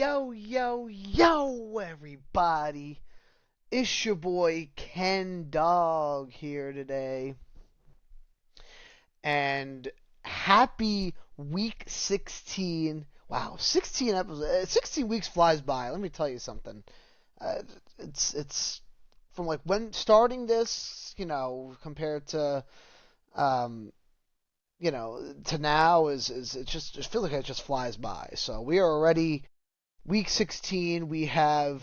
Yo, everybody. It's your boy Ken Dog here today. And happy week 16. Wow, 16 episodes. 16 weeks flies by. Let me tell you something. Uh, it's from like when starting this, compared to um, to now is it just feels like it just flies by. So we are already week 16. We have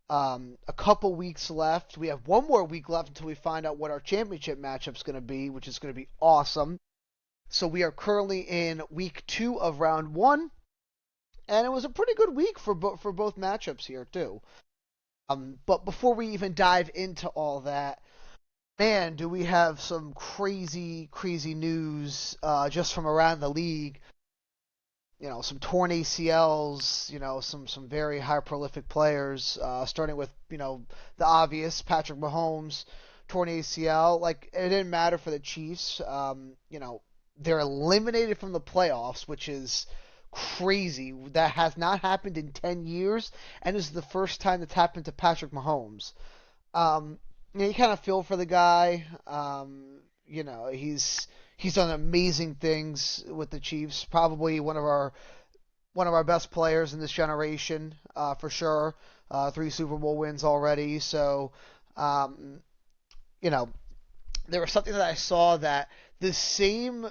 a couple weeks left. We have one more week left until we find out what our championship matchup's going to be, which is going to be awesome. So we are currently in week 2 of round 1, and it was a pretty good week for both matchups here too. But before we even dive into all that, man, do we have some crazy news just from around the league. Some torn ACLs, some very high prolific players, starting with, the obvious, Patrick Mahomes, torn ACL. Like, it didn't matter for the Chiefs. They're eliminated from the playoffs, which is crazy. That has not happened in 10 years, and this is the first time that's happened to Patrick Mahomes. Um, you kind of feel for the guy. He's done amazing things with the Chiefs. Probably one of our best players in this generation, for sure. 3 Super Bowl wins already. So, um, you know, there was something that I saw that the same,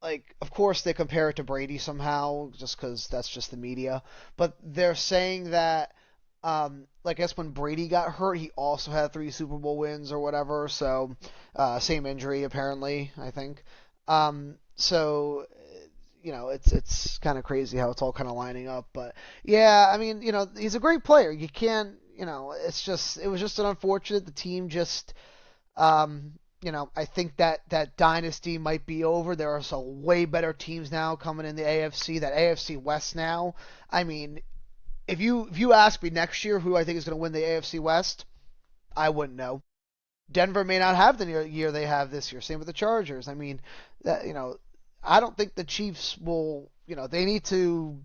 like, of course they compare it to Brady somehow, just because that's just the media. But they're saying that, like, I guess when Brady got hurt, he also had 3 Super Bowl wins or whatever. So, same injury apparently, I think. So, it's kind of crazy how it's all kind of lining up. But yeah, I mean, he's a great player. You can't, it was just an unfortunate. The team just, I think that dynasty might be over. There are some way better teams now coming in the AFC. That AFC West now. I mean, if you ask me next year who I think is going to win the AFC West, I wouldn't know. Denver may not have the year they have this year. Same with the Chargers. I mean, I don't think the Chiefs will. They need to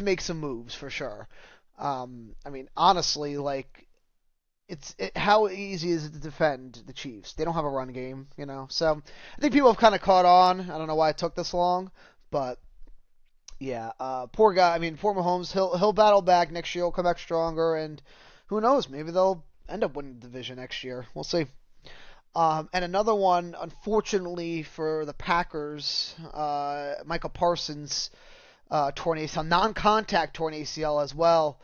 make some moves for sure. I mean, honestly, like how easy is it to defend the Chiefs? They don't have a run game. So I think people have kind of caught on. I don't know why it took this long, but yeah, poor guy. I mean, poor Mahomes. He'll battle back next year. He'll come back stronger, and who knows? Maybe they'll end up winning the division next year. We'll see. And another one, unfortunately for the Packers, Michael Parsons torn ACL, non-contact torn ACL as well.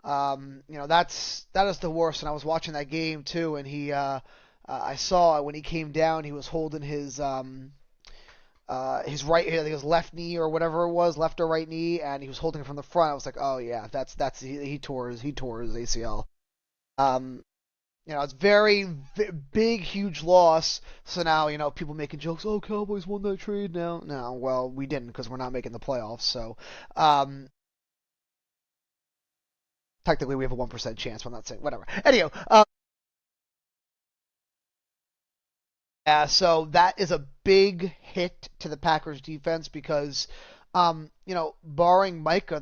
That is the worst. And I was watching that game too, and I saw when he came down, he was holding his right, I think it was left knee or whatever it was, left or right knee, and he was holding it from the front. I was like, oh yeah, he tore his ACL. Um, it's very big, huge loss. So now, people making jokes. Oh, Cowboys won that trade now. No, well, we didn't because we're not making the playoffs. So, um, technically, we have a 1% chance. But I'm not saying whatever. Anyhow, yeah. So that is a big hit to the Packers defense because, barring Micah,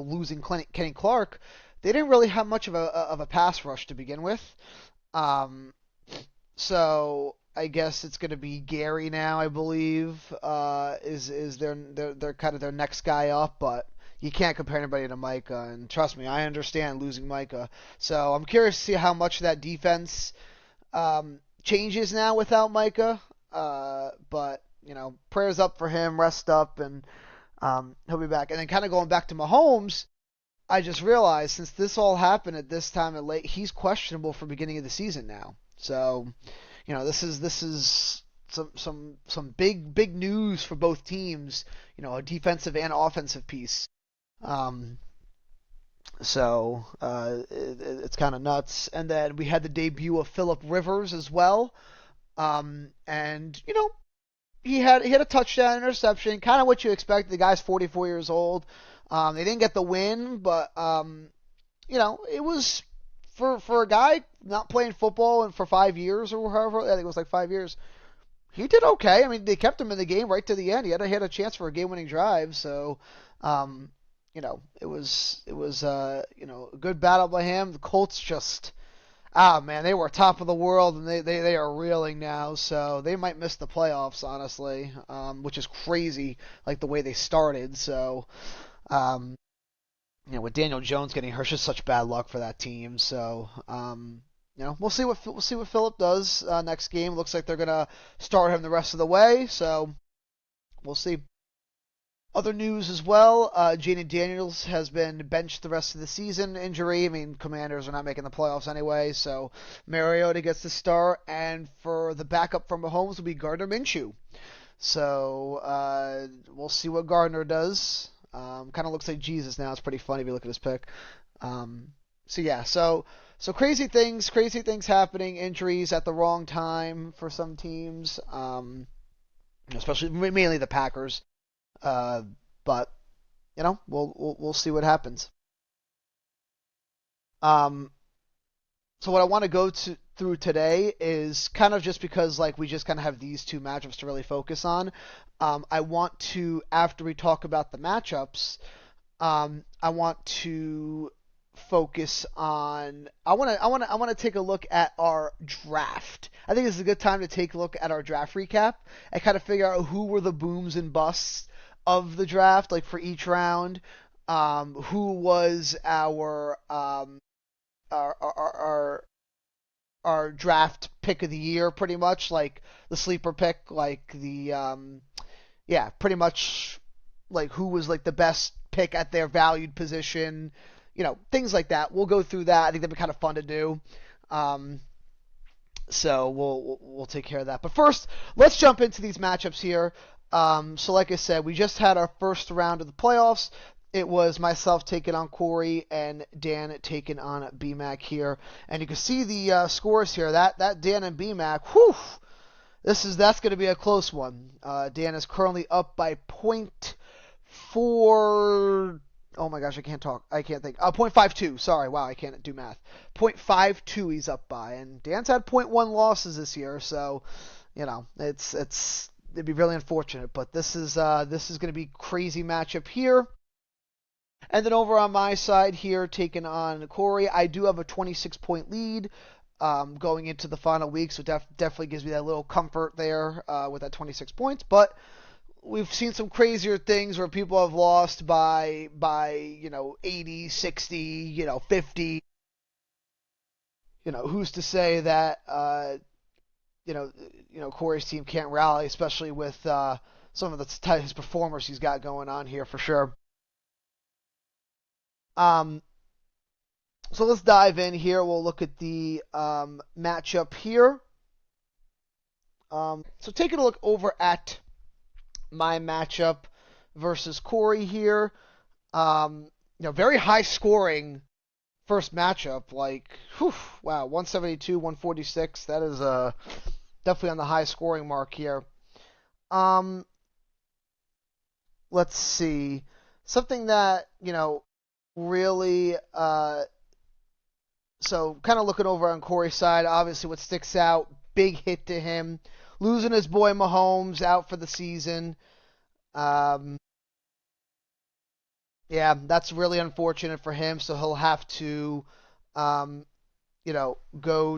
losing Kenny Clark, they didn't really have much of a pass rush to begin with. Um, so I guess it's going to be Gary now. I believe is their kind of their next guy up, but you can't compare anybody to Micah. And trust me, I understand losing Micah. So I'm curious to see how much that defense changes now without Micah. But prayers up for him, rest up, and he'll be back. And then kind of going back to Mahomes. I just realized since this all happened at this time of late, he's questionable for beginning of the season now. So, this is some big news for both teams. A defensive and offensive piece. Um, it's kind of nuts. And then we had the debut of Philip Rivers as well. And he had a touchdown interception, kind of what you expect. The guy's 44 years old. They didn't get the win, but it was for a guy not playing football and for 5 years or however. I think it was like 5 years. He did okay. I mean, they kept him in the game right to the end. He had a chance for a game-winning drive. So, it was a good battle by him. The Colts just man, they were top of the world, and they are reeling now, so they might miss the playoffs, honestly, which is crazy, like the way they started. So, um, with Daniel Jones getting hurt, just such bad luck for that team. So, we'll see what Philip does next game. Looks like they're gonna start him the rest of the way, so we'll see. Other news as well, Jaden Daniels has been benched the rest of the season, injury. I mean, Commanders are not making the playoffs anyway, so Mariota gets the start, and for the backup from Mahomes will be Gardner Minshew. So we'll see what Gardner does. Kind of looks like Jesus now. It's pretty funny if you look at his pick. So yeah, so crazy things happening, injuries at the wrong time for some teams, especially mainly the Packers. Uh, but we'll see what happens. Um, so what I want to go through today is kind of just because like we just kind of have these two matchups to really focus on. I want to, after we talk about the matchups, I want to focus on. I want to take a look at our draft. I think this is a good time to take a look at our draft recap and kind of figure out who were the booms and busts of the draft, like for each round. Who was our, our our our draft pick of the year, pretty much like the sleeper pick, like the yeah, pretty much like who was like the best pick at their valued position, things like that. We'll go through that. I think that'd be kind of fun to do. Um, so we'll take care of that. But first, let's jump into these matchups here. So like I said, we just had our first round of the playoffs. It was myself taking on Corey and Dan taking on BMAC here, and you can see the scores here. That Dan and BMAC, whew, that's going to be a close one. Dan is currently up by point four. Oh my gosh, I can't talk. I can't think. 0.52. Sorry, wow, I can't do math. 0.52 he's up by, and Dan's had point 0.1 losses this year, so it'd be really unfortunate. But this is going to be crazy matchup here. And then over on my side here, taking on Corey, I do have a 26-point lead going into the final week, so definitely gives me that little comfort there with that 26 points. But we've seen some crazier things where people have lost by 80, 60, 50. Who's to say that Corey's team can't rally, especially with some of his performers he's got going on here for sure. So let's dive in here. We'll look at the matchup here. So taking a look over at my matchup versus Corey here. Very high scoring first matchup. Like, whew, wow, 172, 146. That is definitely on the high scoring mark here. Let's see. Something that, really so kind of looking over on Corey's side, obviously what sticks out, big hit to him, losing his boy Mahomes out for the season. Yeah, that's really unfortunate for him, so he'll have to go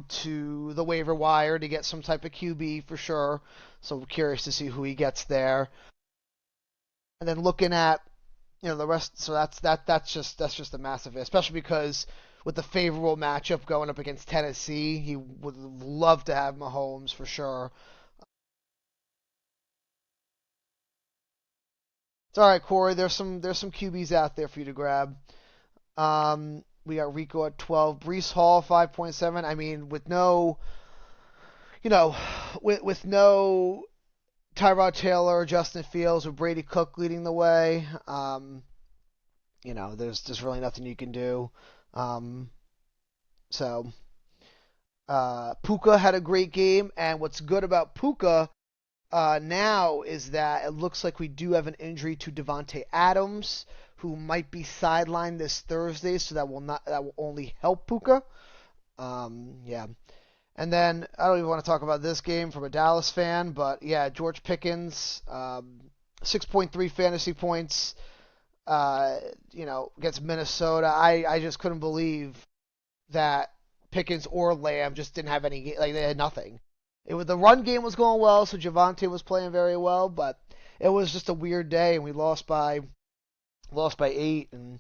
to the waiver wire to get some type of QB for sure. So I'm curious to see who he gets there. And then looking at the rest, so that's just a massive hit, especially because with the favorable matchup going up against Tennessee, he would love to have Mahomes for sure. It's all right, Corey. There's some QBs out there for you to grab. We got Rico at 12, Brees Hall 5.7. I mean, with no, with no Tyrod Taylor, Justin Fields, or Brady Cook leading the way, there's really nothing you can do. So Puka had a great game, and what's good about Puka now is that it looks like we do have an injury to Devontae Adams, who might be sidelined this Thursday, so that will only help Puka. Yeah. And then I don't even want to talk about this game from a Dallas fan, but yeah, George Pickens, 6.3 fantasy points. uh, against Minnesota. I just couldn't believe that Pickens or Lamb just didn't have any, like, they had nothing. The run game was going well, so Javonte was playing very well, but it was just a weird day, and we lost by 8, and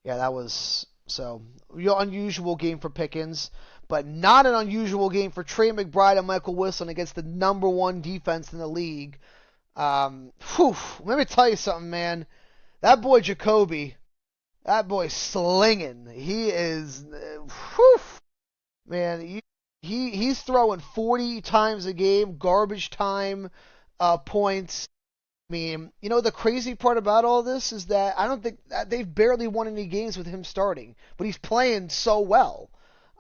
yeah, that was so unusual game for Pickens, but not an unusual game for Trey McBride and Michael Wilson against the number one defense in the league. Let me tell you something, man. That boy Jacoby, that boy's slinging. He is, man. He's throwing 40 times a game, garbage time points. I mean, the crazy part about all this is that I don't think they've barely won any games with him starting, but he's playing so well.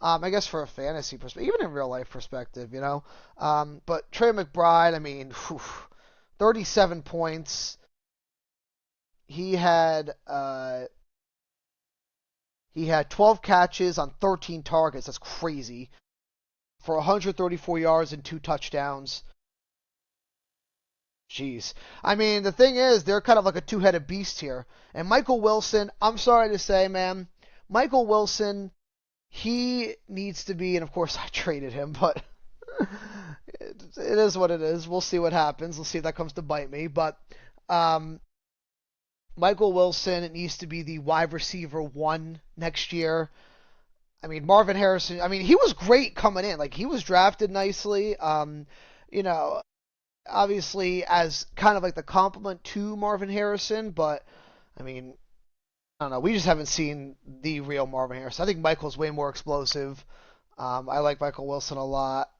I guess for a fantasy perspective, even in real life perspective. But Trey McBride, I mean, 37 points. He had uh, he had 12 catches on 13 targets. That's crazy for 134 yards and 2 touchdowns. Jeez. I mean, the thing is, they're kind of like a two-headed beast here. And Michael Wilson, I'm sorry to say, man, Michael Wilson, he needs to be, and of course I traded him, but it is what it is. We'll see what happens. We'll see if that comes to bite me. But um, Michael Wilson needs to be the wide receiver one next year. I mean, Marvin Harrison, I mean, he was great coming in. Like, he was drafted nicely. You know, obviously as kind of like the complement to Marvin Harrison, but I mean, I don't know. We just haven't seen the real Marvin Harrison. I think Michael's way more explosive. I like Michael Wilson a lot.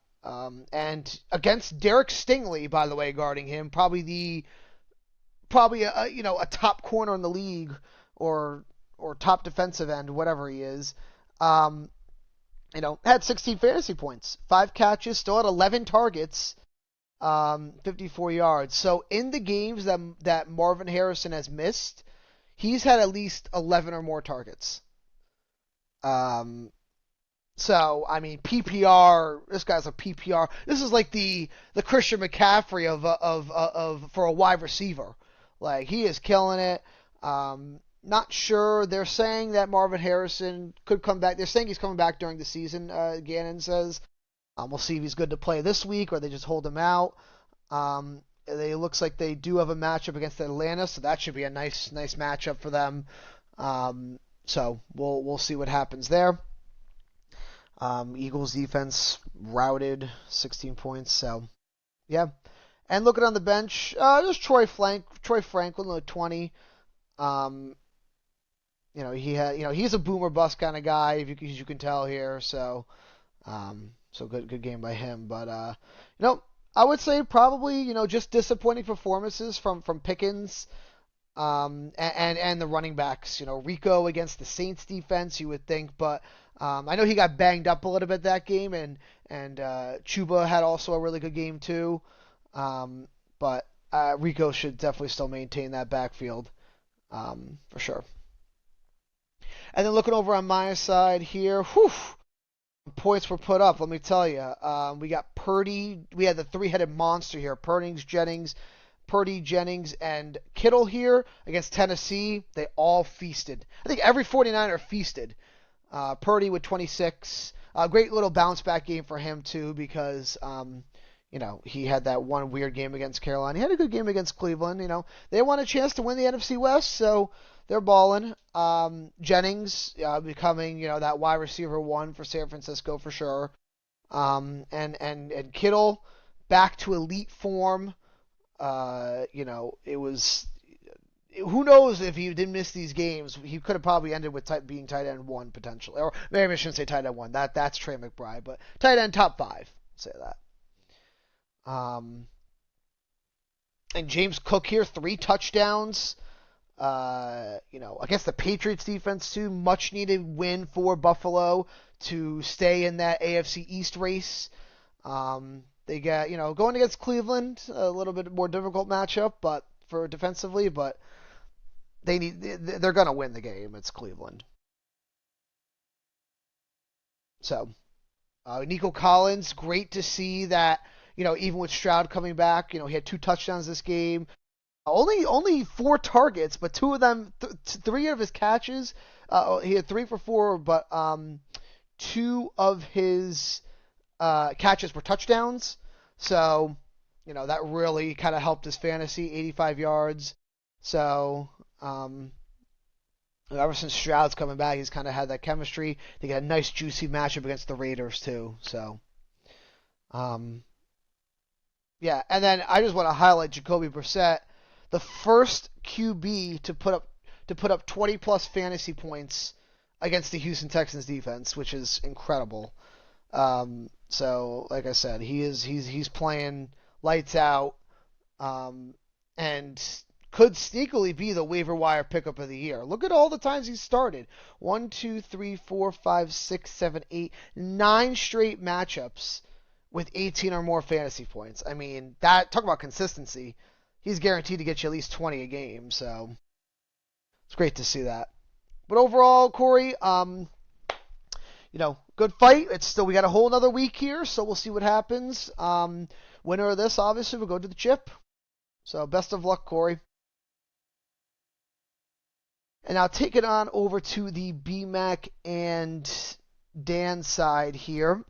And against Derek Stingley, by the way, guarding him, probably a top corner in the league, or top defensive end, whatever he is. Um, had 16 fantasy points, 5 catches, still had 11 targets, 54 yards. So in the games that Marvin Harrison has missed, he's had at least 11 or more targets. Um, so I mean PPR, this guy's a PPR. This is like the Christian McCaffrey of for a wide receiver. Like, he is killing it. Not sure. They're saying that Marvin Harrison could come back. They're saying he's coming back during the season. Gannon says. We'll see if he's good to play this week or they just hold him out. It looks like they do have a matchup against Atlanta, so that should be a nice matchup for them. So we'll see what happens there. Eagles defense routed 16 points, so yeah. And looking on the bench, just Troy Franklin with 20. Um, he's a boomer bust kind of guy, as you can tell here. So good game by him. But I would say probably just disappointing performances from Pickens, and the running backs. Rico against the Saints defense, you would think, but I know he got banged up a little bit that game, and Chuba had also a really good game too. But Rico should definitely still maintain that backfield, for sure. And then looking over on my side here, points were put up. Let me tell you, we got Purdy. We had the three-headed monster here: Purdy, Jennings, and Kittle here against Tennessee. They all feasted. I think every 49er feasted. Purdy with 26. Great little bounce back game for him too, because he had that one weird game against Carolina. He had a good game against Cleveland. They want a chance to win the NFC West, so they're balling. Jennings becoming that wide receiver one for San Francisco for sure. And Kittle back to elite form. It was, who knows, if he didn't miss these games, he could have probably ended with being tight end one potentially, or maybe I shouldn't say tight end one. That's Trey McBride, but tight end top 5. Say that. And James Cook here, 3 touchdowns. Against the Patriots defense too, much needed win for Buffalo to stay in that AFC East race. They got, going against Cleveland, a little bit more difficult matchup, but for defensively, but they're gonna win the game. It's Cleveland. So, Nico Collins, great to see that, even with Stroud coming back, he had 2 touchdowns this game. Only four targets, but two of them, three of his catches, he had 3 for 4, but two of his catches were touchdowns. So, that really kind of helped his fantasy, 85 yards. So, ever since Stroud's coming back, he's kind of had that chemistry. They got a nice, juicy matchup against the Raiders, too. So, um, yeah. And then I just want to highlight Jacoby Brissett, the first QB to put up 20 plus fantasy points against the Houston Texans defense, which is incredible. So like I said, he's playing lights out, and could sneakily be the waiver wire pickup of the year. Look at all the times he's started. 1, 2, 3, 4, 5, 6, 7, 8, 9 straight matchups with 18 or more fantasy points. I mean, that talk about consistency. He's guaranteed to get you at least 20 a game, so it's great to see that. But overall, Corey, good fight. It's still, we got a whole another week here, so we'll see what happens. Winner of this, obviously, will go to the chip. So best of luck, Corey. And now take it on over to the BMAC and Dan side here.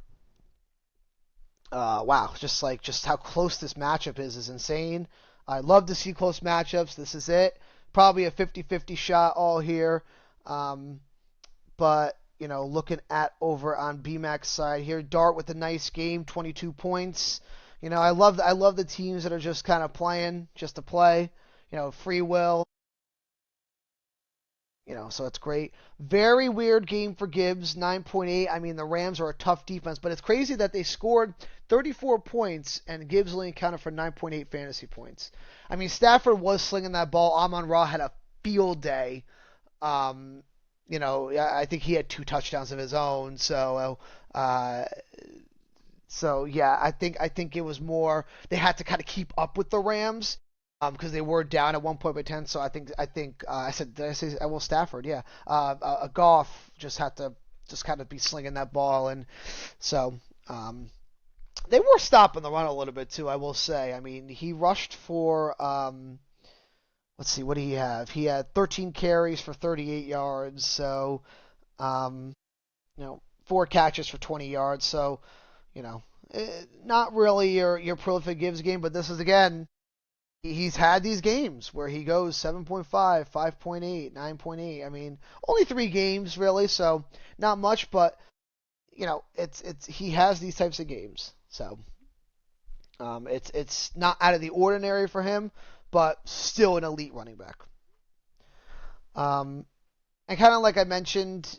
Wow, just how close this matchup is insane. I love to see close matchups. This is it. Probably a 50-50 shot all here. But, looking at over on BMAC's side here, Dart with a nice game, 22 points. I love the teams that are just kind of playing just to play. Free will. So it's great. Very weird game for Gibbs, 9.8. I mean, the Rams are a tough defense, but it's crazy that they scored 34 points and Gibbs only accounted for 9.8 fantasy points. I mean, Stafford was slinging that ball. Amon-Ra had a field day. I think he had 2 touchdowns of his own. So yeah, I think it was more they had to kind of keep up with the Rams. Because they were down at 1 point by 10, so I think I said, did I say Will Stafford? Yeah, a Goff just had to just kind of be slinging that ball, and so they were stopping the run a little bit too. I will say. I mean, he rushed for let's see, what did he have? He had 13 carries for 38 yards, so 4 catches for 20 yards. So not really your prolific Gibbs game, but this is again. He's had these games where he goes 7.5, 5.8, 9.8. I mean, only 3 games really, so not much, but it's he has these types of games. So it's not out of the ordinary for him, but still an elite running back. And kind of like I mentioned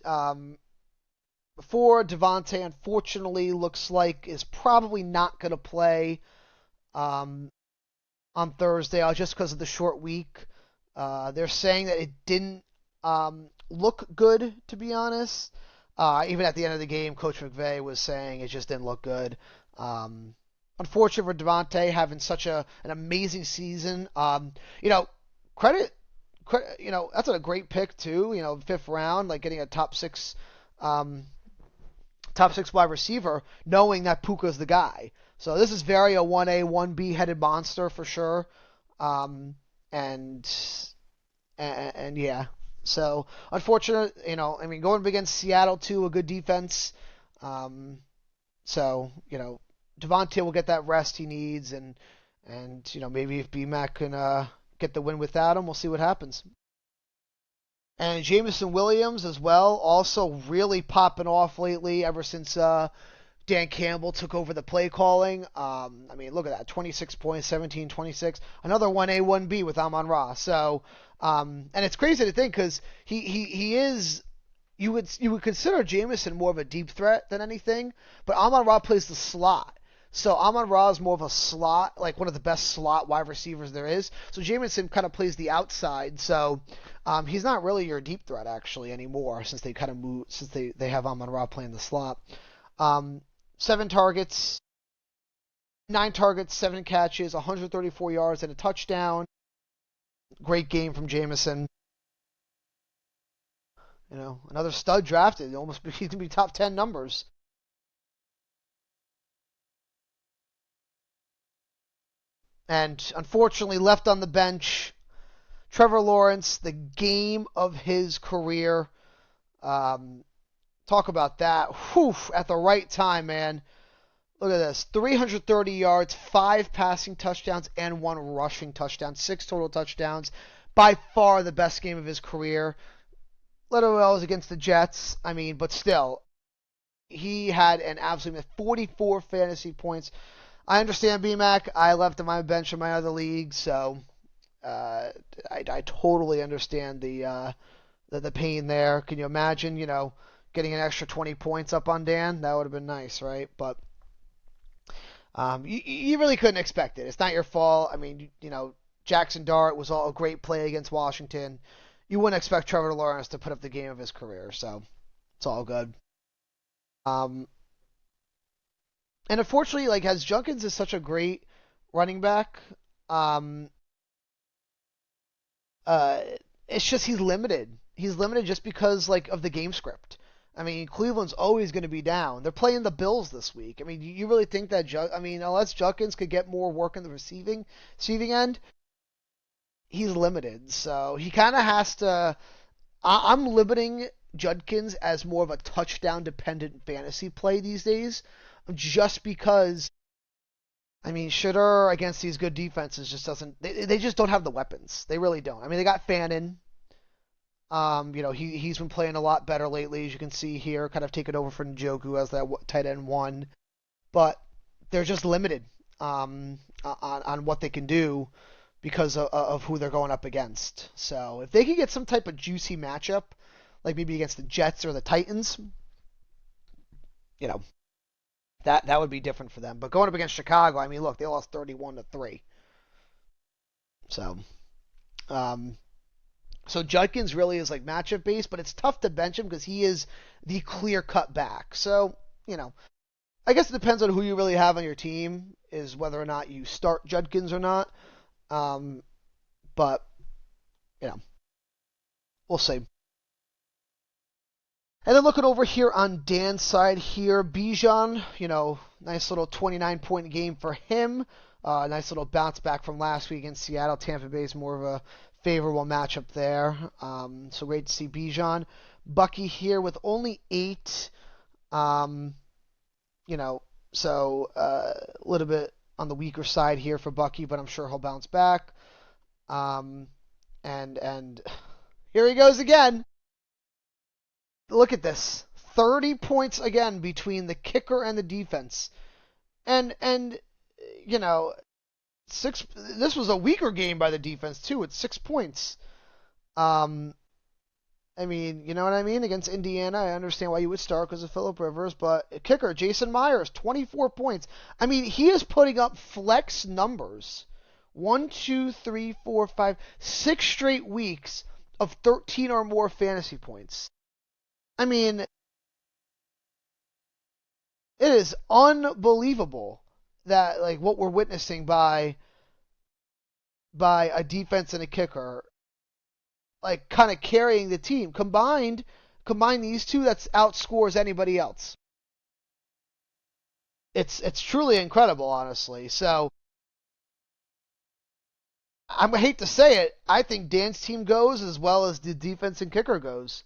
before, Devontae unfortunately looks like is probably not going to play on Thursday, just because of the short week. They're saying that it didn't look good, to be honest. Even at the end of the game, Coach McVay was saying it just didn't look good. Unfortunate for Devontae having such an amazing season. Credit, that's a great pick too. 5th round, like getting a top six wide receiver, knowing that Puka's the guy. So this is very a 1A, 1B headed monster for sure. And yeah. So unfortunate, going up against Seattle too, a good defense. So, Devontae will get that rest he needs, and maybe if BMAC can get the win without him, we'll see what happens. And Jameson Williams as well, also really popping off lately ever since Dan Campbell took over the play calling. Look at that, 26 points, 17, 26. Another 1A, 1B with Amon-Ra. So, and it's crazy to think because he is, you would consider Jameson more of a deep threat than anything, but Amon-Ra plays the slot. So Amon-Ra is more of a slot, like one of the best slot wide receivers there is. So Jameson kind of plays the outside. So he's not really your deep threat actually anymore since they kind of moved, since they have Amon-Ra playing the slot. 7 targets, 9 targets, 7 catches, 134 yards, and a touchdown. Great game from Jameson. Another stud drafted. Almost he's gonna be top 10 numbers. And unfortunately, left on the bench, Trevor Lawrence, the game of his career. Um, Talk about that. Whew, at the right time, man. Look at this. 330 yards, 5 passing touchdowns, and 1 rushing touchdown. 6 total touchdowns. By far the best game of his career. Little was against the Jets. I mean, but still, he had an absolute 44 fantasy points. I understand BMAC. I left on my bench in my other league, so uh, I totally understand the pain there. Can you imagine, getting an extra 20 points up on Dan? That would have been nice, right? But you really couldn't expect it. It's not your fault. I mean, Jackson Dart was all a great play against Washington. You wouldn't expect Trevor Lawrence to put up the game of his career, so it's all good. Um, and unfortunately, like as Junkins is such a great running back, um, uh, it's just he's limited. He's limited just because like of the game script. I mean, Cleveland's always going to be down. They're playing the Bills this week. I mean, you really think that? I mean, unless Junkins could get more work in the receiving end, he's limited. So he kind of has to. I'm limiting Judkins as more of a touchdown dependent fantasy play these days, just because. I mean, Shedeur against these good defenses just doesn't. They just don't have the weapons. They really don't. I mean, they got Fannin. He's been playing a lot better lately, as you can see here, kind of taking over from Njoku as that tight end one. But they're just limited on what they can do because of who they're going up against. So if they can get some type of juicy matchup, like maybe against the Jets or the Titans, you know, that would be different for them. But going up against Chicago, I mean, look, they lost 31-3. So, um, so Judkins really is like matchup based, but it's tough to bench him because he is the clear cut back. So, I guess it depends on who you really have on your team, is whether or not you start Judkins or not. Um, but, you know, we'll see. And then looking over here on Dan's side here, Bijan, nice little 29-point game for him. Nice little bounce back from last week in Seattle. Tampa Bay is more of a favorable matchup there. So great to see Bijan. Bucky here with only 8. So a little bit on the weaker side here for Bucky, but I'm sure he'll bounce back. And here he goes again. Look at this. 30 points again between the kicker and the defense. And this was a weaker game by the defense too. It's 6 points. I mean, you know what I mean? Against Indiana, I understand why you would start because of Phillip Rivers, but kicker, Jason Myers, 24 points. I mean, he is putting up flex numbers. 1, 2, 3, 4, 5, 6 straight weeks of 13 or more fantasy points. I mean, it is unbelievable that like what we're witnessing by a defense and a kicker, like kind of carrying the team. Combine these two, that's outscores anybody else. It's truly incredible, honestly. So I hate to say it, I think Dan's team goes as well as the defense and kicker goes.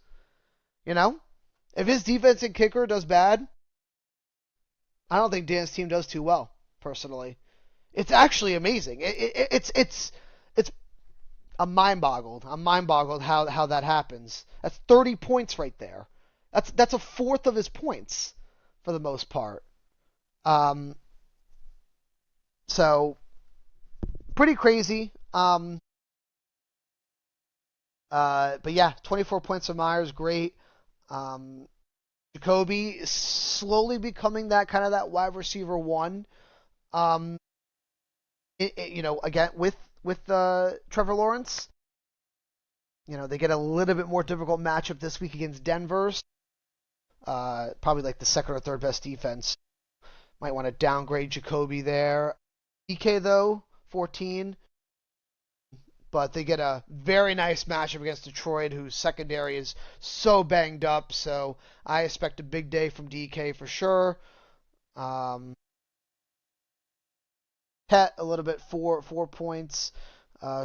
You know, if his defense and kicker does bad, I don't think Dan's team does too well, personally. It's actually amazing. It's I'm mind boggled. I'm mind boggled how that happens. That's 30 points right there. That's a fourth of his points for the most part. Um, so pretty crazy. But yeah, 24 points for Myers, great. Um, Jacoby is slowly becoming that kind of that wide receiver one. Um, again with Trevor Lawrence, they get a little bit more difficult matchup this week against Denver's. Probably like the second or third best defense. Might want to downgrade Jacoby there. DK though, 14. But they get a very nice matchup against Detroit, whose secondary is so banged up. So I expect a big day from DK for sure. Um, Pet a little bit, 4 points.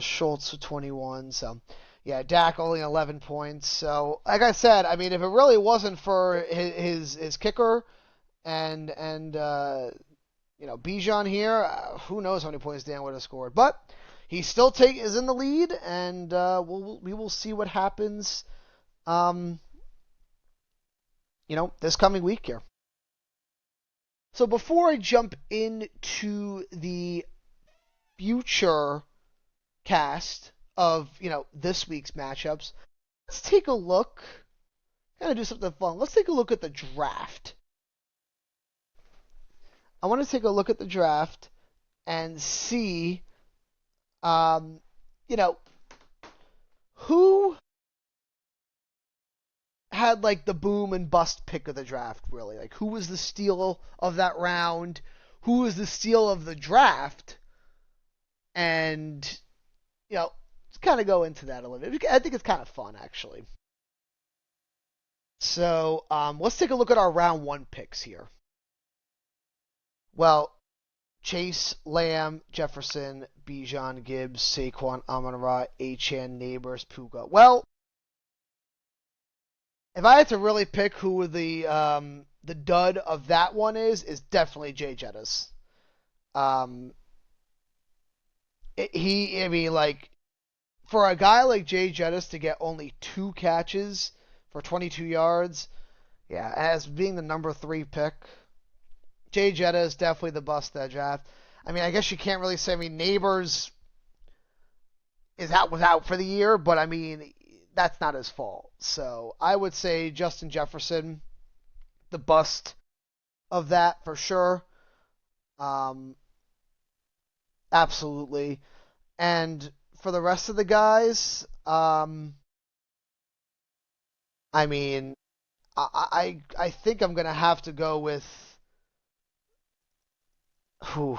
Schultz with 21. So yeah, Dak only 11 points. So like I said, I mean, if it really wasn't for his kicker and Bijan here, who knows how many points Dan would have scored. But he still is in the lead, and we will see what happens. Um, this coming week here. So before I jump into the future cast of this week's matchups, let's take a look. Gotta do something fun. Let's take a look at the draft. I want to take a look at the draft and see, um, you know, who had like the boom and bust pick of the draft, really. Like, who was the steal of that round? Who was the steal of the draft? And, let's kind of go into that a little bit. I think it's kind of fun, actually. So, let's take a look at our round one picks here. Well, Chase, Lamb, Jefferson, Bijan, Gibbs, Saquon, Amon-Ra, Achane, Neighbors, Puka. Well, if I had to really pick who the dud of that one is definitely Jay Jettis. For a guy like Jay Jettis to get only 2 catches for 22 yards, yeah, as being the number 3 pick, Jay Jettis is definitely the bust of that draft. I mean, I guess you can't really say. I mean, Neighbors was out for the year, but I mean, that's not his fault. So I would say Justin Jefferson, the bust of that for sure. Absolutely. And for the rest of the guys, I mean, I think I'm gonna have to go with. Whew,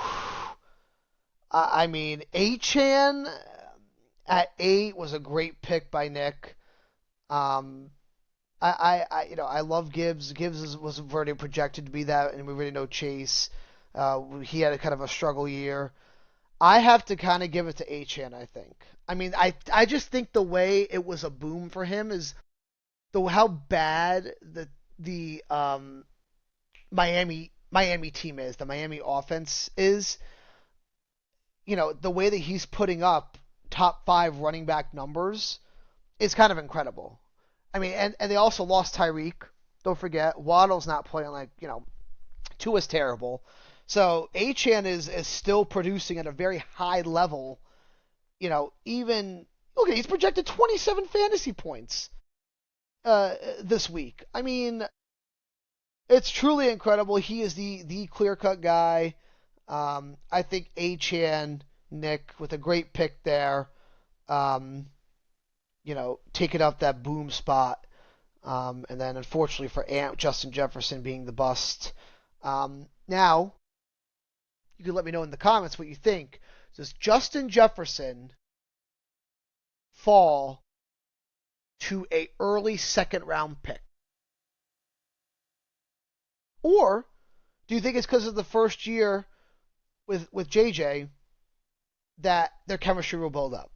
I mean, Achane at 8 was a great pick by Nick. Um, I love Gibbs. Was already projected to be that, and we already know Chase. He had a kind of a struggle year. I have to kind of give it to Achane, I think. I mean, I just think the way it was a boom for him is how bad the Miami team is, the Miami offense is. The way that he's putting up top 5 running back numbers is kind of incredible. I mean, and they also lost Tyreek. Don't forget, Waddle's not playing like, Tua's terrible. So Achane is still producing at a very high level. Even okay, he's projected 27 fantasy points this week. I mean, it's truly incredible. He is the clear-cut guy. I think Achane, Nick, with a great pick there, taking up that boom spot. And then, unfortunately, for Justin Jefferson being the bust. Now, you can let me know in the comments what you think. Does Justin Jefferson fall to a early second-round pick? Or do you think it's because of the first year with JJ that their chemistry will build up?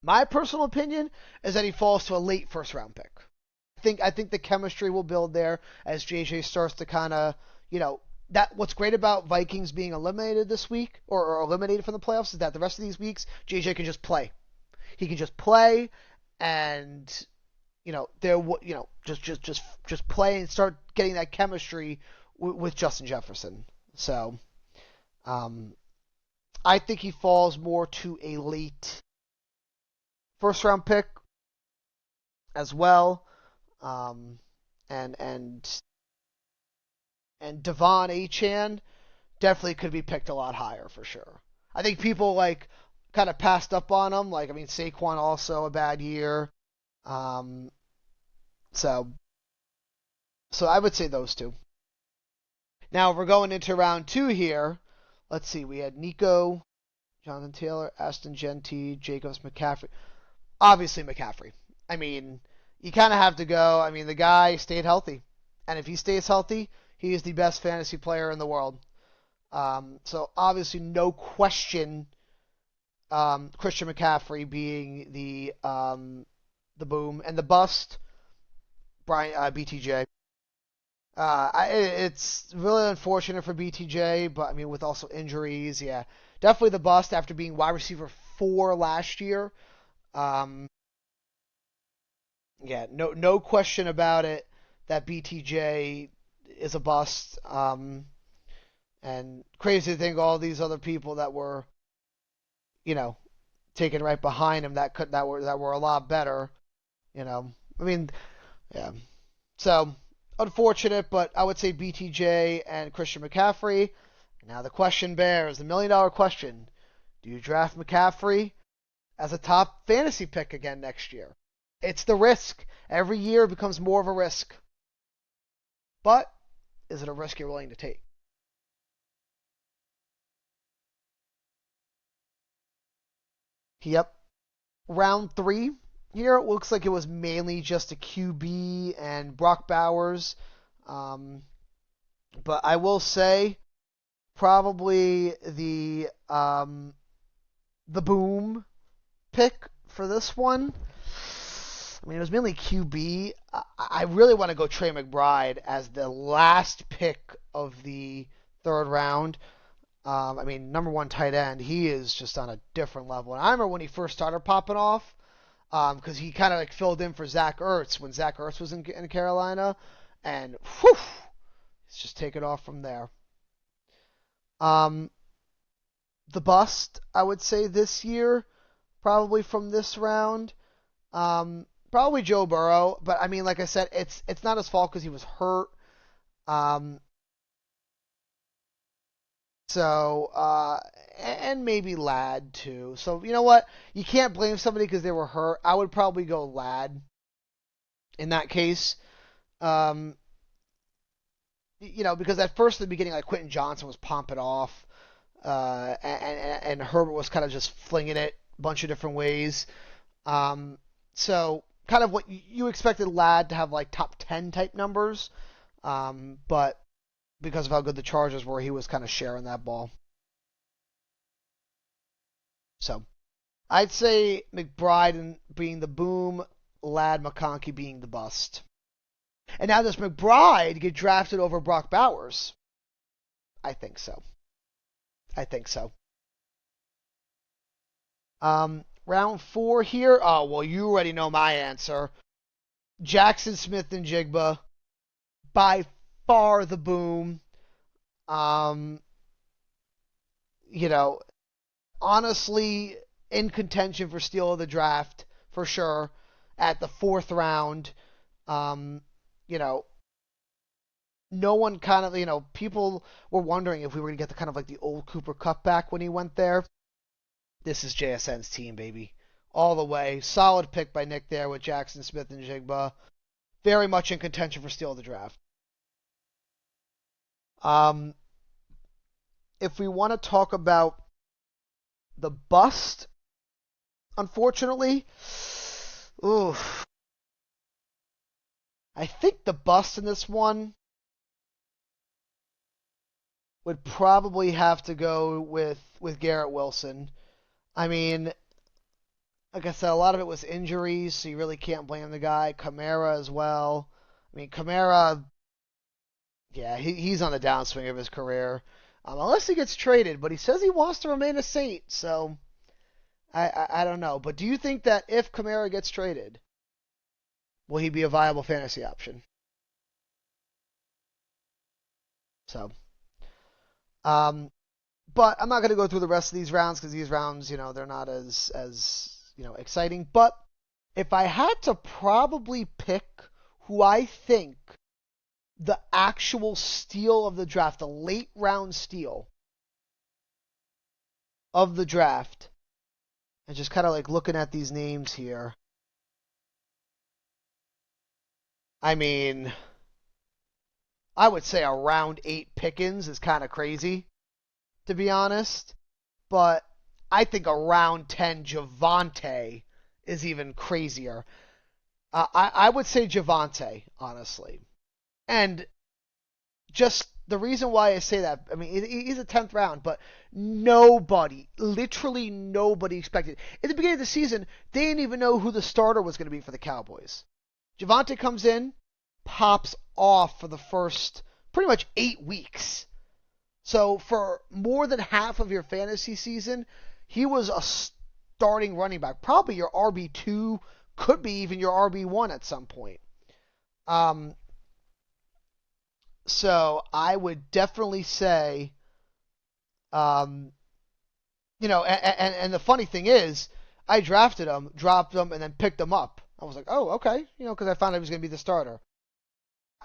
My personal opinion is that he falls to a late first round pick. I think the chemistry will build there as JJ starts to kind of, that what's great about Vikings being eliminated this week or eliminated from the playoffs is that the rest of these weeks JJ can just play. He can just play and just play and start getting that chemistry with Justin Jefferson. So, I think he falls more to a late first round pick as well. And Devon Achane definitely could be picked a lot higher for sure. I think people kind of passed up on him. Saquon also a bad year. So I would say those two. Now we're going into round 2 here. Let's see. We had Nico, Jonathan Taylor, Aston Genty, Jacobs, McCaffrey. Obviously McCaffrey. I mean, you kind of have to go. I mean, the guy stayed healthy. And if he stays healthy, he is the best fantasy player in the world. So obviously, no question, Christian McCaffrey being the boom and the bust, Brian BTJ. It's really unfortunate for BTJ, but I mean, with also injuries, yeah, definitely the bust after being wide receiver 4 last year. Um, yeah, no question about it that BTJ is a bust. And crazy to think all these other people that were, you know, taken right behind him that were a lot better. I mean, yeah. So unfortunate, but I would say BTJ and Christian McCaffrey. Now the question bears the $1 million question: do you draft McCaffrey as a top fantasy pick again next year? It's the risk. Every year becomes more of a risk. But is it a risk you're willing to take? Yep. Round 3 here, it looks like it was mainly just a QB and Brock Bowers. Um, but I will say probably the boom pick for this one. I mean, it was mainly QB. I really want to go Trey McBride as the last pick of the third round. I mean, number one tight end, he is just on a different level. And I remember when he first started popping off, because he kind of like filled in for Zach Ertz when Zach Ertz was in Carolina, and whew, it's just taken off from there. Um, the bust, I would say this year, probably from this round, probably Joe Burrow. But I mean, like I said, it's not his fault because he was hurt. Um, So, and maybe Lad too. So, you know what? You can't blame somebody because they were hurt. I would probably go Lad in that case. Um, because at first in the beginning, like Quentin Johnson was pumping off, and Herbert was kind of just flinging it a bunch of different ways. Um, so kind of what you expected Lad to have like top 10 type numbers. But because of how good the Chargers were, he was kind of sharing that ball. So I'd say McBride being the boom, Lad McConkey being the bust. And now does McBride get drafted over Brock Bowers? I think so. I think so. Round 4 here. Oh, well, you already know my answer. Jackson Smith and Jigba, by far the boom. Um, you know, honestly, in contention for steal of the draft for sure at the 4th round. Um, you know, no one kind of, people were wondering if we were going to get the kind of like the old Cooper Cup back when he went there. This is JSN's team, baby. All the way. Solid pick by Nick there with Jackson Smith and Jigba. Very much in contention for steal of the draft. Um, if we want to talk about the bust, unfortunately, ooh, I think the bust in this one would probably have to go with Garrett Wilson. I mean, like I said, a lot of it was injuries, so you really can't blame the guy. Kamara as well. I mean, Kamara, yeah, he's on the downswing of his career, unless he gets traded. But he says he wants to remain a Saint, so I don't know. But do you think that if Kamara gets traded, will he be a viable fantasy option? So, um, but I'm not going to go through the rest of these rounds because these rounds, they're not as exciting. But if I had to probably pick who I think the actual steal of the draft, the late round steal of the draft, and just kind of like looking at these names here, I mean, I would say a round 8 Pickens is kind of crazy, to be honest. But I think a round 10 Javante is even crazier. I would say Javante, honestly. And just the reason why I say that, I mean, he's a 10th round, but nobody, literally nobody expected. At the beginning of the season, they didn't even know who the starter was going to be for the Cowboys. Javonte comes in, pops off for the first pretty much 8 weeks. So for more than half of your fantasy season, he was a starting running back, probably your RB2, could be even your RB1 at some point. Um, so I would definitely say, um, and the funny thing is, I drafted him, dropped him, and then picked him up. I was like, oh, okay, because I found out he was going to be the starter.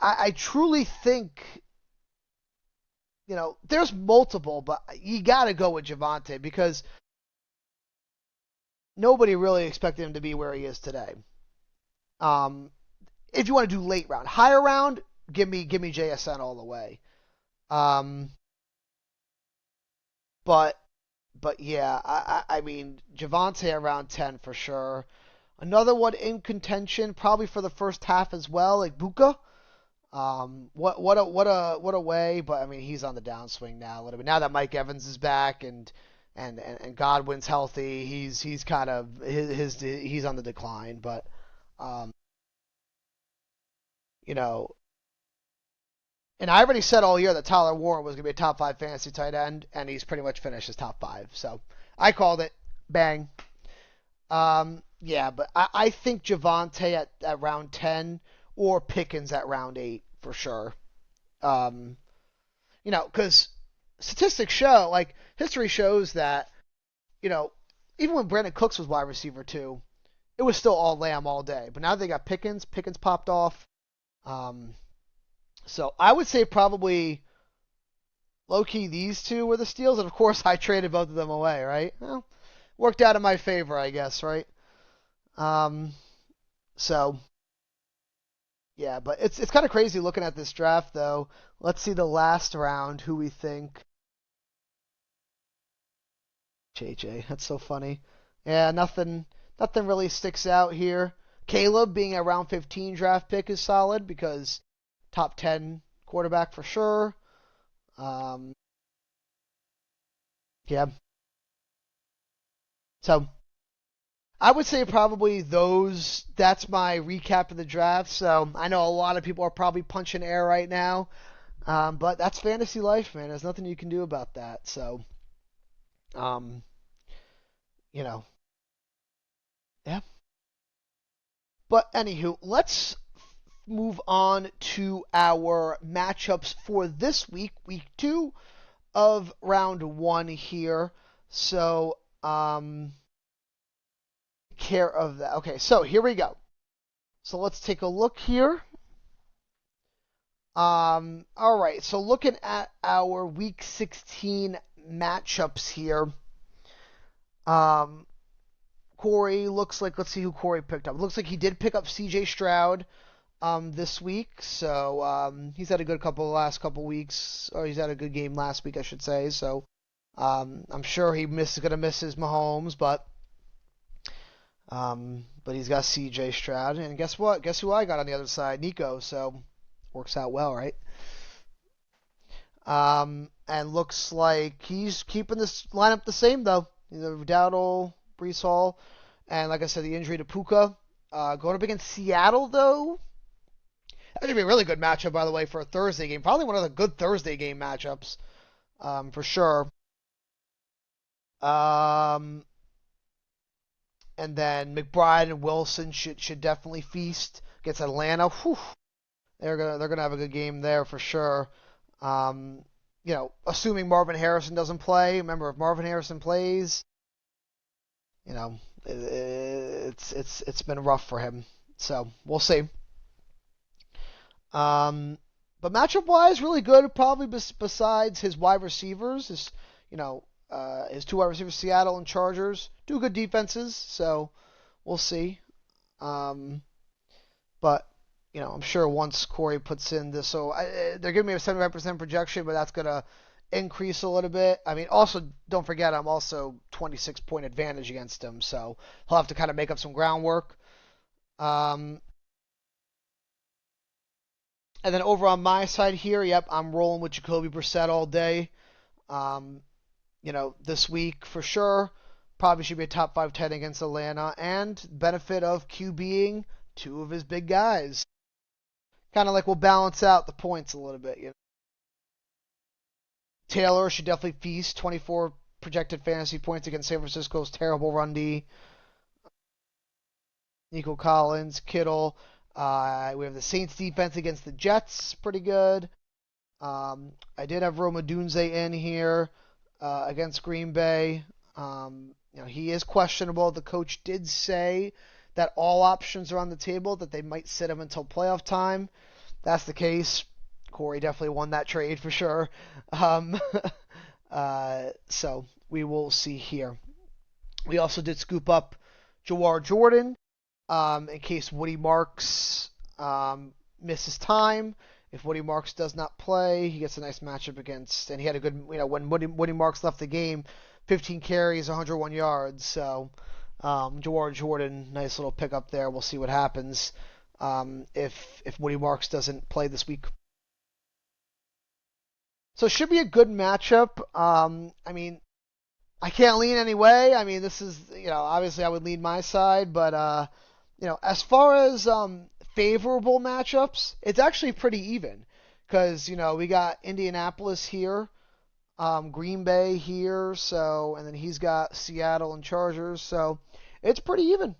I truly think, there's multiple, but you got to go with Javonte because nobody really expected him to be where he is today. Um, if you want to do late round, higher round, give me JSN all the way. Um, but but yeah, I mean Javonte around 10 for sure. Another one in contention, probably for the first half as well, like Buka. What a way, but I mean he's on the downswing now a little bit. Now that Mike Evans is back and Godwin's healthy, he's kind of he's on the decline. But um, you know, and I already said all year that Tyler Warren was going to be a top 5 fantasy tight end, and he's pretty much finished his top 5. So I called it. Bang. Yeah, but I think Javonte at round 10 or Pickens at round 8 for sure. Um, because statistics show, like history shows that, you know, even when Brandon Cooks was wide receiver too, it was still all Lamb all day. But now they got Pickens. Pickens popped off. Um, so I would say probably low key these two were the steals, and of course I traded both of them away, right? Well, worked out in my favor, I guess, right? Um, so yeah, but it's kind of crazy looking at this draft though. Let's see the last round, who we think. JJ, that's so funny. Yeah, nothing really sticks out here. Caleb being a round 15 draft pick is solid because top 10 quarterback for sure. Um, yeah. So I would say probably those. That's my recap of the draft. So I know a lot of people are probably punching air right now, but that's fantasy life, man. There's nothing you can do about that. So, um, you know, yeah. But anywho, let's move on to our matchups for this week, week 2 of round 1 here. So, care of that. Okay, so here we go. So let's take a look here. All right. So looking at our Week 16 matchups here, um, Corey looks like. Let's see who Corey picked up. Looks like he did pick up C.J. Stroud this week. So he's had a good last couple weeks, or he's had a good game last week, I should say. So I'm sure gonna miss his Mahomes, but he's got C.J. Stroud, and guess what? Guess who I got on the other side? Nico. So works out well, right? And looks like he's keeping this lineup the same though. Dowdle, Brees Hall, and like I said, the injury to Puka. Going up against Seattle though. That should be a really good matchup, by the way, for a Thursday game. Probably one of the good Thursday game matchups, for sure. Um, and then McBride and Wilson should definitely feast against Atlanta. Whew. They're gonna have a good game there for sure. Um, assuming Marvin Harrison doesn't play. Remember, if Marvin Harrison plays, it's been rough for him. So we'll see. But matchup wise, really good. Probably besides his wide receivers, his 2 wide receivers, Seattle and Chargers, do good defenses. So we'll see. But I'm sure once Corey puts in this, they're giving me a 75% projection, but that's gonna increase a little bit. I mean, also don't forget I'm also 26-point advantage against him, so he'll have to kind of make up some groundwork. Um, And then over on my side here, yep, I'm rolling with Jacoby Brissett all day. Um, this week for sure. Probably should be a top 5 10 against Atlanta. And benefit of QBing two of his big guys. Kind of like we'll balance out the points a little bit. Taylor should definitely feast 24 projected fantasy points against San Francisco's terrible run D. Nico Collins, Kittle. We have the Saints defense against the Jets, pretty good. I did have Roma Dunze in here against Green Bay. He is questionable. The coach did say that all options are on the table, that they might sit him until playoff time. That's the case. Corey definitely won that trade for sure. So we will see here. We also did scoop up Jawar Jordan in case Woody Marks misses time. If Woody Marks does not play, he gets a nice matchup against, and he had a good, when Woody Marks left the game, 15 carries, 101 yards. So Jawar Jordan, nice little pickup there. We'll see what happens if Woody Marks doesn't play this week. So it should be a good matchup. I can't lean any way. This is, obviously I would lean my side, but, as far as favorable matchups, it's actually pretty even. Because, we got Indianapolis here, Green Bay here, and then he's got Seattle and Chargers, so it's pretty even.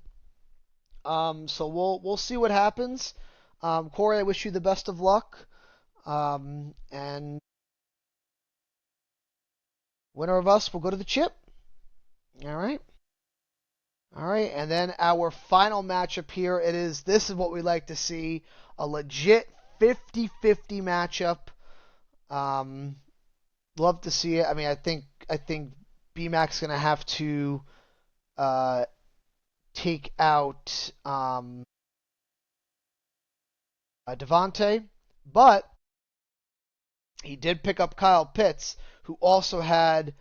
So we'll see what happens. Corey, I wish you the best of luck. And winner of us will go to the chip. All right. All right, and then our final matchup here, this is what we like to see, a legit 50-50 matchup. Love to see it. I think BMAC's going to have to take out Devontae, but he did pick up Kyle Pitts, who also had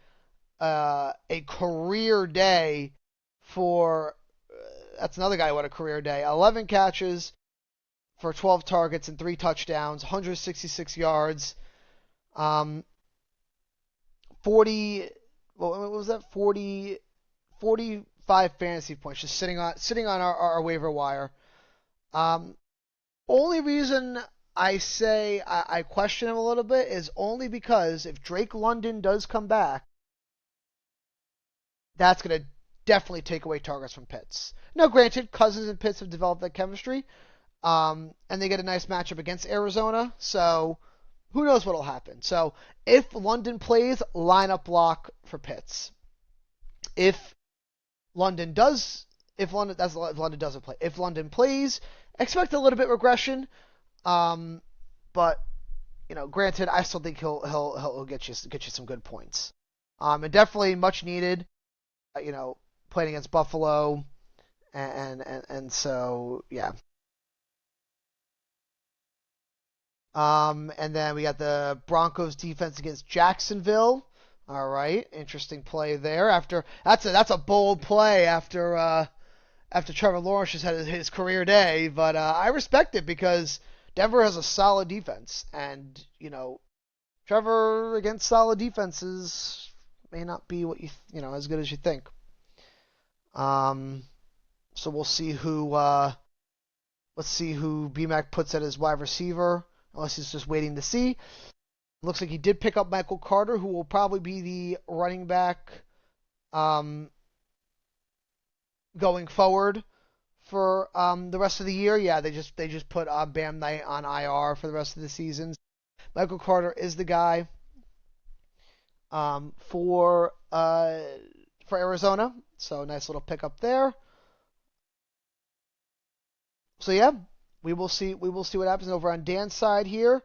a career day for that's another guy who had a career day. 11 catches for 12 targets and 3 touchdowns, 166 yards, 40. What was that? 45 fantasy points, just sitting on our waiver wire. Only reason I say I question him a little bit is only because if Drake London does come back, that's going to definitely take away targets from Pitts. Now, granted, Cousins and Pitts have developed that chemistry, and they get a nice matchup against Arizona, so who knows what will happen. So if London plays, lineup block for Pitts. If London doesn't play. If London plays, expect a little bit regression, but granted, I still think he'll get you some good points. And definitely much needed. Playing against Buffalo, and so yeah. And then we got the Broncos defense against Jacksonville. All right, interesting play there. That's a bold play after Trevor Lawrence just had his career day, but I respect it because Denver has a solid defense, and Trevor against solid defenses may not be what as good as you think. So we'll see who BMAC puts at his wide receiver, unless he's just waiting to see. Looks like he did pick up Michael Carter, who will probably be the running back going forward for the rest of the year. Yeah, they just put Bam Knight on IR for the rest of the season. Michael Carter is the guy for Arizona. So nice little pickup there. So yeah, we will see what happens over on Dan's side here.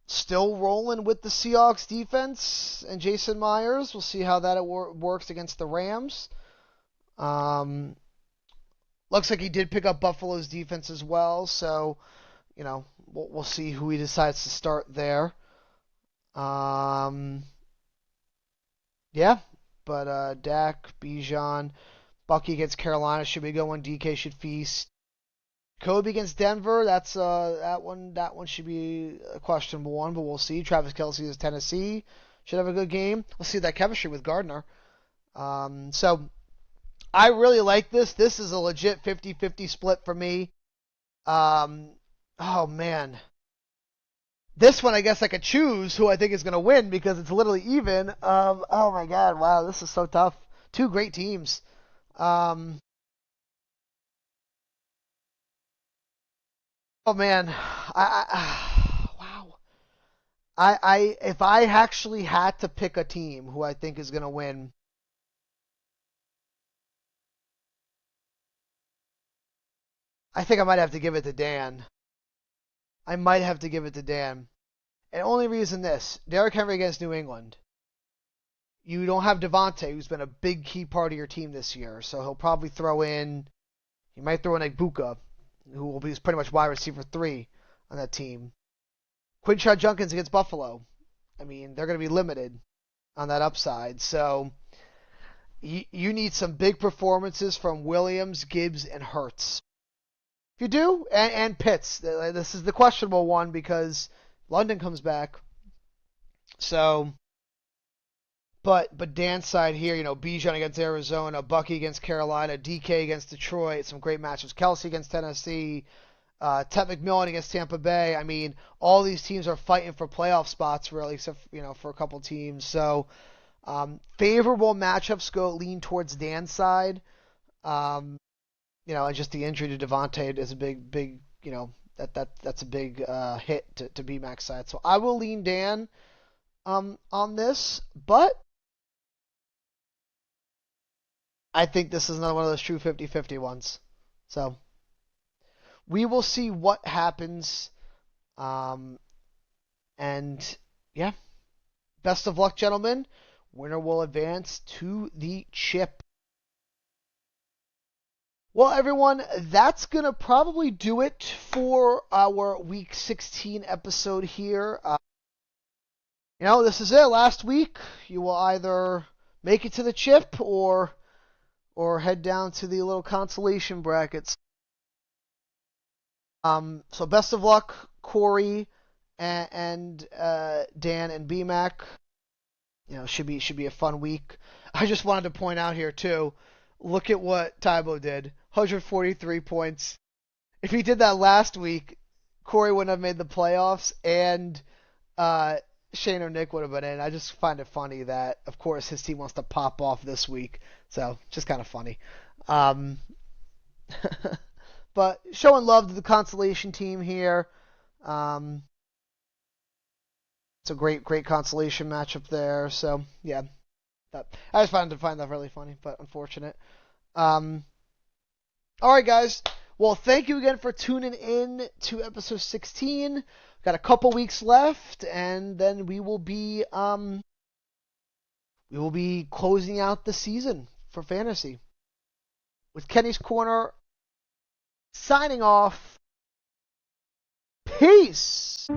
Still rolling with the Seahawks defense and Jason Myers. We'll see how that works against the Rams. Looks like he did pick up Buffalo's defense as well. So we'll see who he decides to start there. Yeah. But Dak, Bijan, Bucky against Carolina should be going. DK should feast. Kobe against Denver. That's that one. That one should be a questionable one, but we'll see. Travis Kelce is Tennessee. Should have a good game. Let's see that chemistry with Gardner. So I really like this. This is a legit 50-50 split for me. Um, oh man, this one I guess I could choose who I think is going to win because it's literally even. Oh my God, wow, this is so tough. Two great teams. Um, oh man, wow. I if I actually had to pick a team who I think is going to win, I think I might have to give it to Dan. I might have to give it to Dan. And only reason this, Derrick Henry against New England. You don't have Devontae, who's been a big key part of your team this year, so he'll probably throw in. He might throw in Ibuka, who will be pretty much wide receiver 3 on that team. Quinshon Judkins against Buffalo. I mean, they're going to be limited on that upside. So you need some big performances from Williams, Gibbs, and Hurts. If you do, and Pitts. This is the questionable one because London comes back. So, but Dan's side here, Bijan against Arizona, Bucky against Carolina, DK against Detroit, some great matches. Kelce against Tennessee, Ted McMillan against Tampa Bay. I mean, all these teams are fighting for playoff spots, really, except for a couple teams. So, favorable matchups lean towards Dan's side. Um, and just the injury to Devontae is a big, that's a big hit to BMAC's side. So I will lean Dan on this, but I think this is another one of those true 50-50 ones. So we will see what happens. And yeah, best of luck, gentlemen. Winner will advance to the chip. Well, everyone, that's going to probably do it for our Week 16 episode here. This is it. Last week, you will either make it to the chip or head down to the little consolation brackets. So best of luck, Corey and Dan and BMAC. Should be a fun week. I just wanted to point out here too. Look at what Tybo did. 143 points. If he did that last week, Corey wouldn't have made the playoffs, and Shane or Nick would have been in. I just find it funny that, of course, his team wants to pop off this week. So, just kind of funny. But showing love to the consolation team here. It's a great consolation matchup there. So, yeah. I just find that really funny, but unfortunate. All right, guys. Well, thank you again for tuning in to episode 16. Got a couple weeks left, and then we will be closing out the season for fantasy with Kenny's Corner signing off. Peace.